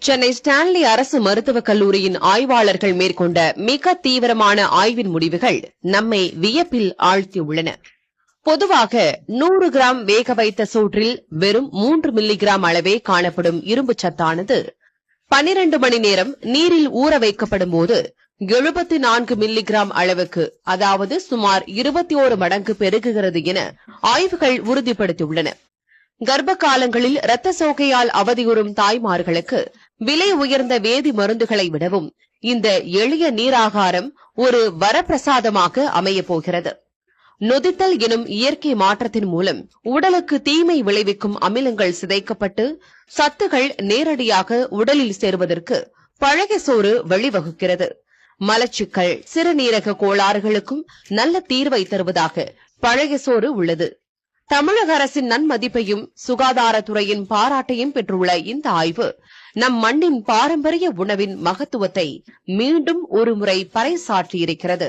Chennai Stanley அரசு மருத்துவக் கல்லூரியின் ஆய்வாளர்கள் மேற்கொண்ட மிக தீவிரமான ஆய்வின் முடிவுகள் நம்மை வியப்பில் ஆழ்த்தியுள்ளன. பொதுவாக 100 கிராம் வேக வைத்த சோற்றில் வெறும் 3 மில்லிகிராம் அளவே காணப்படும் இரும்பு சத்தானது 12 மணி நேரம் நீரில் ஊற வைக்கப்படும் போது 74 மில்லிகிராம் அளவுக்கு, அதாவது சுமார் 21 மடங்கு பெருகுகிறது என ஆய்வுகள் உறுதிப்படுத்தியுள்ளன. கர்ப்ப காலங்களில் இரத்த சோகையால் அவதியுறும் தாய்மார்களுக்கு விலை உயர்ந்த வேதி மருந்துகளை விடவும் இந்த எளிய நீராகாரம் ஒரு வரப்பிரசாதமாக அமையப் போகிறது. நொதித்தல் எனும் இயற்கை மாற்றத்தின் மூலம் உடலுக்கு தீமை விளைவிக்கும் அமிலங்கள் சிதைக்கப்பட்டு சத்துகள் நேரடியாக உடலில் சேர்வதற்கு பழைய சோறு வழிவகுக்கிறது. மலச்சிக்கல், சிறுநீரக கோளாறுகளுக்கும் நல்ல தீர்வை தருவதாக பழைய சோறு உள்ளது. தமிழக அரசின் நன்மதிப்பையும் சுகாதாரத்துறையின் பாராட்டையும் பெற்றுள்ள இந்த ஆய்வு நம் மண்ணின் பாரம்பரிய உணவின் மகத்துவத்தை மீண்டும் ஒருமுறை பறைசாற்றியிருக்கிறது.